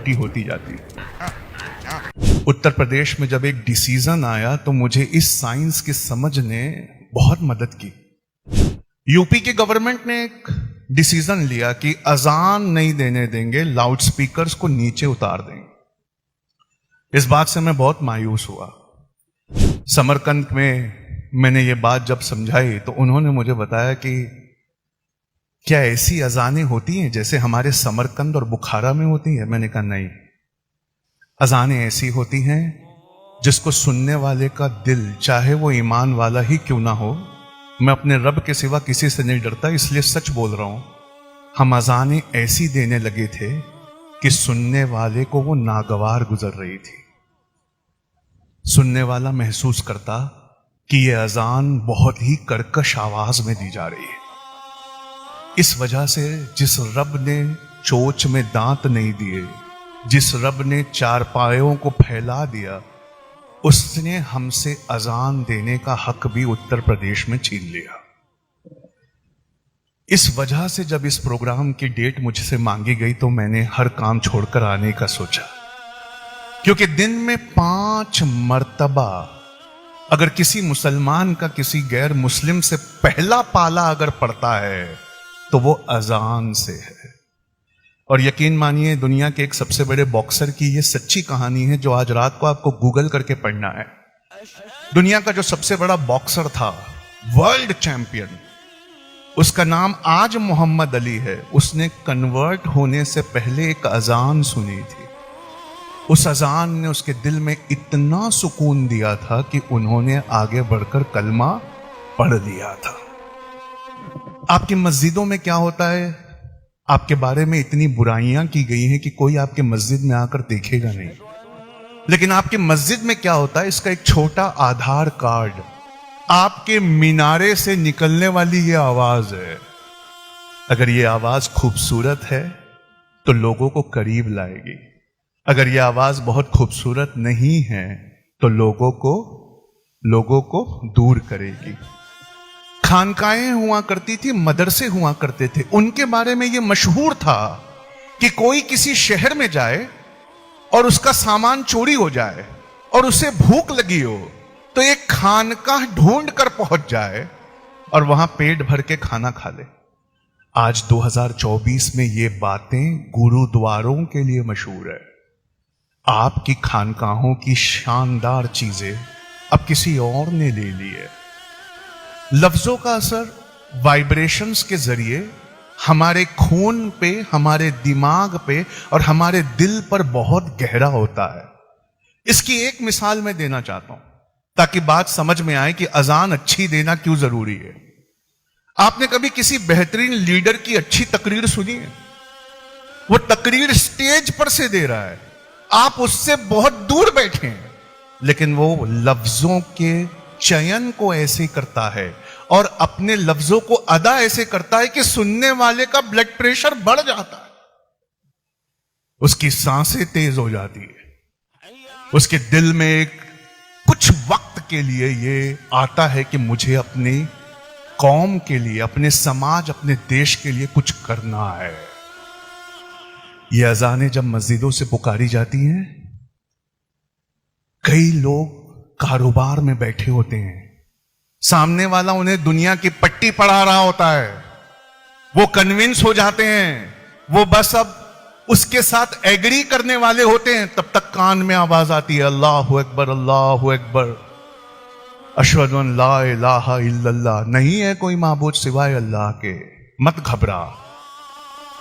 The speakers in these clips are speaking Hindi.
खोटी होती जाती है। उत्तर प्रदेश में जब एक डिसीजन आया तो मुझे इस साइंस की समझ ने बहुत मदद की। यूपी की गवर्नमेंट ने एक डिसीजन लिया कि अजान नहीं देने देंगे, लाउड स्पीकर्स को नीचे उतार देंगे। इस बात से मैं बहुत मायूस हुआ। समरकंद में मैंने ये बात जब समझाई तो उन्होंने मुझे बताया कि क्या ऐसी अजानें होती हैं जैसे हमारे समरकंद और बुखारा में होती हैं? मैंने कहा नहीं, अजानें ऐसी होती हैं जिसको सुनने वाले का दिल, चाहे वो ईमान वाला ही क्यों ना हो, मैं अपने रब के सिवा किसी से नहीं डरता, इसलिए सच बोल रहा हूं, हम अजानें ऐसी देने लगे थे कि सुनने वाले को वो नागवार गुजर रही थी। सुनने वाला महसूस करता कि ये अजान बहुत ही कर्कश आवाज में दी जा रही है। इस वजह से जिस रब ने चोच में दांत नहीं दिए, जिस रब ने चारपायों को फैला दिया, उसने हमसे अजान देने का हक भी उत्तर प्रदेश में छीन लिया। इस वजह से जब इस प्रोग्राम की डेट मुझसे मांगी गई तो मैंने हर काम छोड़कर आने का सोचा, क्योंकि दिन में 5 मर्तबा अगर किसी मुसलमान का किसी गैर मुस्लिम से पहला पाला अगर पड़ता है तो वो अजान से है। और यकीन मानिए, दुनिया के एक सबसे बड़े बॉक्सर की ये सच्ची कहानी है जो आज रात को आपको गूगल करके पढ़ना है। दुनिया का जो सबसे बड़ा बॉक्सर था, वर्ल्ड चैंपियन, उसका नाम आज मोहम्मद अली है। उसने कन्वर्ट होने से पहले एक अजान सुनी थी। उस अजान ने उसके दिल में इतना सुकून दिया था कि उन्होंने आगे बढ़कर कलमा पढ़ लिया था। आपकी मस्जिदों में क्या होता है? आपके बारे में इतनी बुराइयां की गई हैं कि कोई आपके मस्जिद में आकर देखेगा नहीं, लेकिन आपके मस्जिद में क्या होता है, इसका एक छोटा आधार कार्ड, आपके मीनारे से निकलने वाली ये आवाज है। अगर ये आवाज खूबसूरत है तो लोगों को करीब लाएगी, अगर ये आवाज बहुत खूबसूरत नहीं है तो लोगों को दूर करेगी। खानकाएं हुआ करती थी, मदरसे हुआ करते थे, उनके बारे में यह मशहूर था कि कोई किसी शहर में जाए और उसका सामान चोरी हो जाए और उसे भूख लगी हो तो एक खानकाह ढूंढ कर पहुंच जाए और वहां पेट भर के खाना खा ले। आज 2024 में ये बातें गुरुद्वारों के लिए मशहूर है। आपकी खानकाहों की शानदार चीजें अब किसी और ने ले ली है। लफ्जों का असर वाइब्रेशंस के जरिए हमारे खून पे, हमारे दिमाग पे और हमारे दिल पर बहुत गहरा होता है। इसकी एक मिसाल मैं देना चाहता हूं ताकि बात समझ में आए कि अजान अच्छी देना क्यों जरूरी है। आपने कभी किसी बेहतरीन लीडर की अच्छी तकरीर सुनी है? वो तकरीर स्टेज पर से दे रहा है, आप उससे बहुत दूर बैठे हैं, लेकिन वो लफ्जों के चयन को ऐसे करता है और अपने लफ्जों को अदा ऐसे करता है कि सुनने वाले का ब्लड प्रेशर बढ़ जाता है, उसकी सांसें तेज हो जाती है, उसके दिल में कुछ वक्त के लिए ये आता है कि मुझे अपनी कौम के लिए, अपने समाज, अपने देश के लिए कुछ करना है। ये अजानें जब मस्जिदों से पुकारी जाती हैं, कई लोग कारोबार में बैठे होते हैं, सामने वाला उन्हें दुनिया की पट्टी पढ़ा रहा होता है, वो कन्विंस हो जाते हैं, वो बस अब उसके साथ एग्री करने वाले होते हैं, तब तक कान में आवाज आती है, अल्लाहु अकबर, अल्लाहु अकबर, अशहदु अन ला इलाहा इल्लल्लाह, नहीं है कोई माबूद सिवाय अल्लाह के। मत घबरा।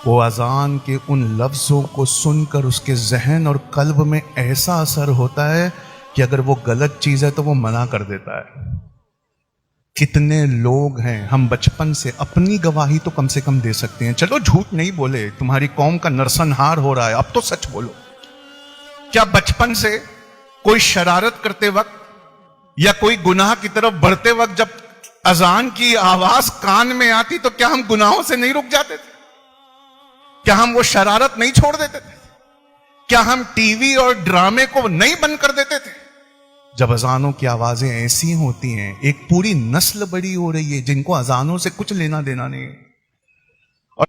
वो अजान के उन लफ्जों को सुनकर उसके जहन और कल्ब में ऐसा असर होता है कि अगर वो गलत चीज है तो वो मना कर देता है। कितने लोग हैं, हम बचपन से, अपनी गवाही तो कम से कम दे सकते हैं, चलो झूठ नहीं बोले, तुम्हारी कौम का नरसंहार हो रहा है, अब तो सच बोलो। क्या बचपन से कोई शरारत करते वक्त या कोई गुनाह की तरफ बढ़ते वक्त जब अजान की आवाज कान में आती तो क्या हम गुनाहों से नहीं रुक जाते थे? क्या हम वो शरारत नहीं छोड़ देते थे? क्या हम टीवी और ड्रामे को नहीं बंद कर देते थे? जब अजानों की आवाजें ऐसी होती हैं, एक पूरी नस्ल बड़ी हो रही है जिनको अजानों से कुछ लेना देना नहीं है। और